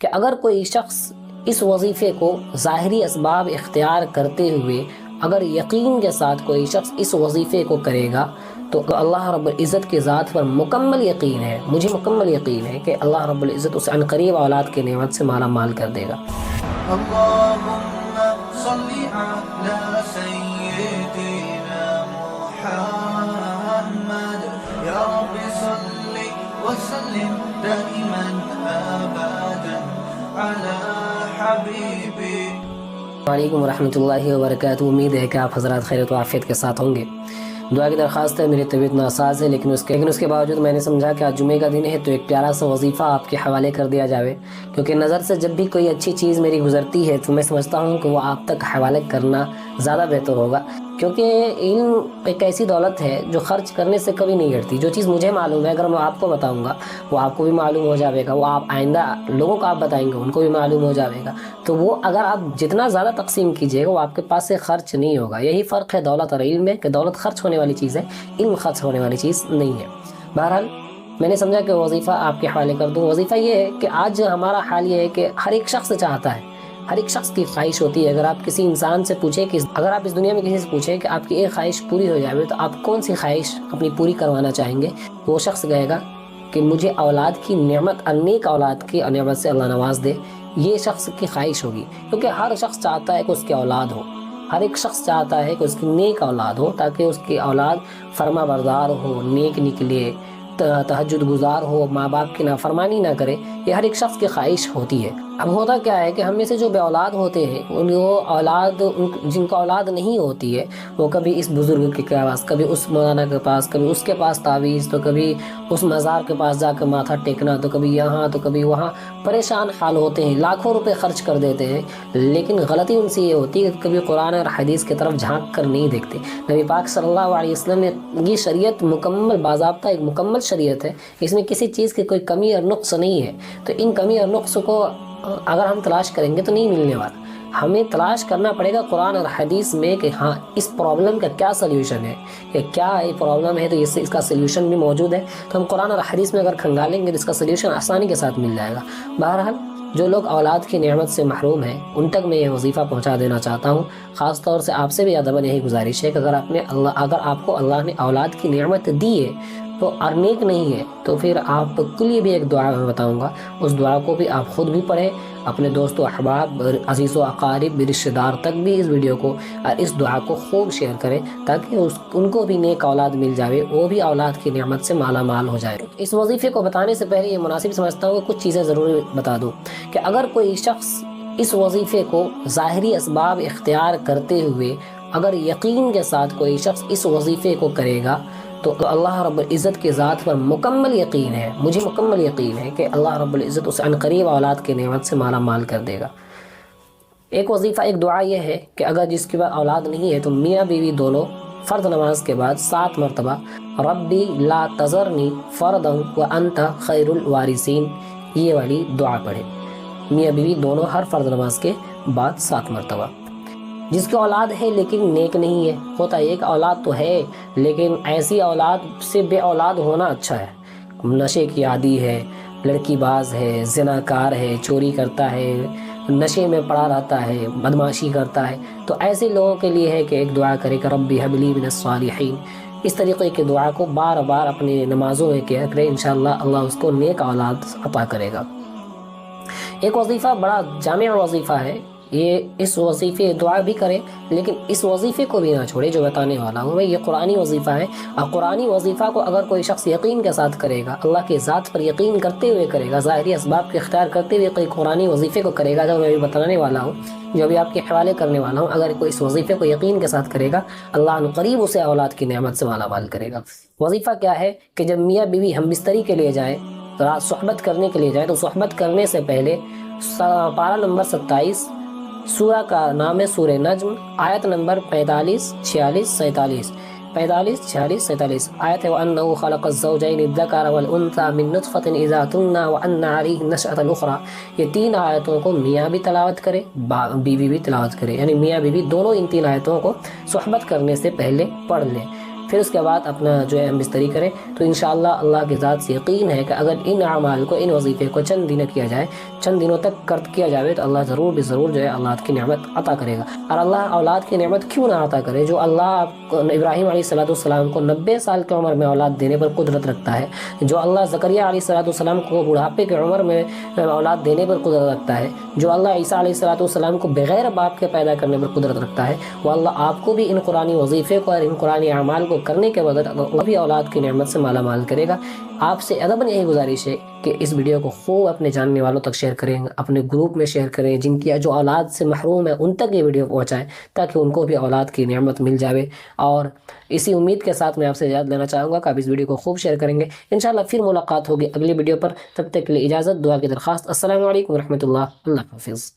کہ اگر کوئی شخص اس وظیفے کو ظاہری اسباب اختیار کرتے ہوئے اگر یقین کے ساتھ کوئی شخص اس وظیفے کو کرے گا تو اللہ رب العزت کی ذات پر مکمل یقین ہے، مجھے مکمل یقین ہے کہ اللہ رب العزت اسے عنقریب اولاد کی نعمت سے مالا مال کر دے گا۔ اللہم صلی علی سیدنا محمد یا رب صلی وسلم دائما ابدا علی حبیبی۔ وعلیکم ورحمۃ اللہ وبرکاتہ۔ امید ہے کہ آپ حضرات خیریت و عافیت کے ساتھ ہوں گے۔ دعا کی درخواست ہے، میری طبیعت ناساز ہے لیکن اس کے باوجود میں نے سمجھا کہ آج جمعے کا دن ہے تو ایک پیارا سا وظیفہ آپ کے حوالے کر دیا جاوے، کیونکہ نظر سے جب بھی کوئی اچھی چیز میری گزرتی ہے تو میں سمجھتا ہوں کہ وہ آپ تک حوالے کرنا زیادہ بہتر ہوگا، کیونکہ علم ایک ایسی دولت ہے جو خرچ کرنے سے کبھی نہیں گھٹتی۔ جو چیز مجھے معلوم ہے اگر میں آپ کو بتاؤں گا وہ آپ کو بھی معلوم ہو جاوے گا، وہ آپ آئندہ لوگوں کو آپ بتائیں گے ان کو بھی معلوم ہو جاوے گا، تو وہ اگر آپ جتنا زیادہ تقسیم کیجیے گا وہ آپ کے پاس سے خرچ نہیں ہوگا۔ یہی فرق ہے دولت اور علم میں، کہ دولت خرچ ہونے والی چیز ہے، علم خرچ ہونے والی چیز نہیں ہے۔ بہرحال میں نے سمجھا کہ وظیفہ آپ کے حوالے کر دوں۔ وظیفہ یہ ہے کہ آج ہمارا حال یہ ہے کہ ہر ایک شخص چاہتا ہے، ہر ایک شخص کی خواہش ہوتی ہے۔ اگر آپ کسی انسان سے پوچھیں کہ اگر آپ اس دنیا میں کسی سے پوچھیں کہ آپ کی ایک خواہش پوری ہو جائے تو آپ کون سی خواہش اپنی پوری کروانا چاہیں گے، وہ شخص کہے گا کہ مجھے اولاد کی نعمت، نیک اولاد کی نعمت سے اللہ نواز دے، یہ شخص کی خواہش ہوگی، کیونکہ ہر شخص چاہتا ہے کہ اس کی اولاد ہو، ہر ایک شخص چاہتا ہے کہ اس کی نیک اولاد ہو تاکہ اس کی اولاد فرما بردار ہو، نیک نکلے، تہجد گزار ہو، ماں باپ کی نافرمانی نہ کرے، یہ ہر ایک شخص کی خواہش ہوتی ہے۔ اب ہوتا کیا ہے کہ ہم میں سے جو بے اولاد ہوتے ہیں جن کو اولاد نہیں ہوتی ہے وہ کبھی اس بزرگ کے پاس، کبھی اس مولانا کے پاس، کبھی اس کے پاس تعویذ، تو کبھی اس مزار کے پاس جا کے ماتھا ٹیکنا، تو کبھی یہاں تو کبھی وہاں، پریشان حال ہوتے ہیں، لاکھوں روپے خرچ کر دیتے ہیں، لیکن غلطی ان سے یہ ہوتی ہے کہ کبھی قرآن اور حدیث کی طرف جھانک کر نہیں دیکھتے۔ نبی پاک صلی اللہ علیہ وسلم نے یہ شریعت مکمل باضابطہ ایک مکمل شریعت ہے، اس میں کسی چیز کی کوئی کمی اور نقص نہیں ہے، تو ان کمی اور نقص کو اگر ہم تلاش کریں گے تو نہیں ملنے والا۔ ہمیں تلاش کرنا پڑے گا قرآن اور حدیث میں کہ ہاں اس پرابلم کا کیا سلیوشن ہے، کہ کیا یہ پرابلم ہے تو اس کا سلیوشن بھی موجود ہے، تو ہم قرآن اور حدیث میں اگر کھنگالیں گے تو اس کا سلیوشن آسانی کے ساتھ مل جائے گا۔ بہرحال جو لوگ اولاد کی نعمت سے محروم ہیں ان تک میں یہ وظیفہ پہنچا دینا چاہتا ہوں۔ خاص طور سے آپ سے بھی ادباً یہی گزارش ہے کہ اگر آپ کو اللہ نے اولاد کی نعمت دی ہے تو اور نیک نہیں ہے تو پھر آپ کے لیے بھی ایک دعا میں بتاؤں گا، اس دعا کو بھی آپ خود بھی پڑھیں، اپنے دوست و احباب، عزیز و اقارب، رشتہ دار تک بھی اس ویڈیو کو اور اس دعا کو خوب شیئر کریں تاکہ ان کو بھی نیک اولاد مل جائے، وہ بھی اولاد کی نعمت سے مالا مال ہو جائے۔ اس وظیفے کو بتانے سے پہلے یہ مناسب سمجھتا ہوں کہ کچھ چیزیں ضرور بتا دوں کہ اگر کوئی شخص اس وظیفے کو ظاہری اسباب اختیار کرتے ہوئے اگر یقین کے ساتھ کوئی شخص اس وظیفے کو کرے گا تو اللہ رب العزت کی ذات پر مکمل یقین ہے، مجھے مکمل یقین ہے کہ اللہ رب العزت اسے عنقریب اولاد کی نعمت سے مالا مال کر دے گا۔ ایک وظیفہ، ایک دعا یہ ہے کہ اگر جس کے بعد اولاد نہیں ہے تو میاں بیوی دونوں فرض نماز کے بعد 7 مرتبہ ربی لا تذرنی فردا وانت خیر الوارثین یہ والی دعا پڑھے، میاں بیوی دونوں ہر فرض نماز کے بعد 7 مرتبہ۔ جس کی اولاد ہے لیکن نیک نہیں ہے، ہوتا ہے کہ اولاد تو ہے لیکن ایسی اولاد سے بے اولاد ہونا اچھا ہے، نشے کی عادی ہے، لڑکی باز ہے، زناکار ہے، چوری کرتا ہے، نشے میں پڑا رہتا ہے، بدمعاشی کرتا ہے، تو ایسے لوگوں کے لیے ہے کہ ایک دعا کرے کہ ربی حب لی من الصالحین۔ اس طریقے کی دعا کو بار بار اپنی نمازوں میں کیا کرے، انشاءاللہ اللہ اس کو نیک اولاد عطا کرے گا۔ ایک وظیفہ بڑا جامع وظیفہ ہے، یہ اس وظیفے دعا بھی کرے لیکن اس وظیفے کو بھی نہ چھوڑے جو بتانے والا ہوں میں، یہ قرآنی وظیفہ ہے، اور قرآنی وظیفہ کو اگر کوئی شخص یقین کے ساتھ کرے گا، اللہ کے ذات پر یقین کرتے ہوئے کرے گا، ظاہری اسباب کے اختیار کرتے ہوئے کوئی قرآنی وظیفے کو کرے گا جو میں ابھی بتانے والا ہوں، جو ابھی آپ کے حوالے کرنے والا ہوں، اگر کوئی اس وظیفے کو یقین کے ساتھ کرے گا اللہ عنقریب اسے اولاد کی نعمت سے مالا مال کرے گا۔ وظیفہ کیا ہے کہ جب میاں بیوی ہم بستری کے لیے جائیں، صحبت کرنے کے لیے جائیں، تو صحبت کرنے سے پہلے پارہ نمبر 27 سورہ کا نام ہے سورہ نجم، آیت نمبر 45، 46، 47، 45، 46، 47 آیت ہے وَأَنَّهُ خَلَقَ الزَّوْجَيْنِ الذَّكَرَ وَالْأُنثَى مِن نُطْفَةٍ إِذَا تُمْنَى وَأَنَّ عَلَيْهِ النَّشْأَةَ الْأُخْرَى۔ یہ 3 آیتوں کو میاں بھی تلاوت کرے، بیوی بھی تلاوت کرے، یعنی میاں بیوی دونوں ان 3 آیتوں کو صحبت کرنے سے پہلے پڑھ لیں۔ پھر اس کے بعد اپنا جو ہے ہم بستری کریں، تو انشاءاللہ اللہ کی ذات سے یقین ہے کہ اگر ان اعمال کو، ان وظیفے کو چند دن کیا جائے، چند دنوں تک کیا جائے، تو اللہ ضرور بھی ضرور جو ہے اولاد کی نعمت عطا کرے گا۔ اور اللہ اولاد کی نعمت کیوں نہ عطا کرے؟ جو اللہ ابراہیم علیہ السلام کو 90 سال کی عمر میں اولاد دینے پر قدرت رکھتا ہے، جو اللہ زکریا علیہ السلام کو بڑھاپے کی عمر میں اولاد دینے پر قدرت رکھتا ہے، جو اللہ عیسیٰ علیہ السلام کو بغیر باپ کے پیدا کرنے پر قدرت رکھتا ہے، وہ اللہ آپ کو بھی ان قرآنی وظیفے کو اور ان قرآنی اعمال کو کرنے کے بدلے وہ بھی اولاد کی نعمت سے مالا مال کرے گا۔ آپ سے ادباً یہی گزارش ہے کہ اس ویڈیو کو خوب اپنے جاننے والوں تک شیئر کریں، اپنے گروپ میں شیئر کریں، جن کی جو اولاد سے محروم ہے ان تک یہ ویڈیو پہنچائیں تاکہ ان کو بھی اولاد کی نعمت مل جاوے۔ اور اسی امید کے ساتھ میں آپ سے اجازت لینا چاہوں گا کہ آپ اس ویڈیو کو خوب شیئر کریں گے۔ انشاءاللہ پھر ملاقات ہوگی اگلی ویڈیو پر، تب تک کے لیے اجازت، دعا کی درخواست۔ السلام علیکم ورحمۃ اللہ، اللہ حافظ۔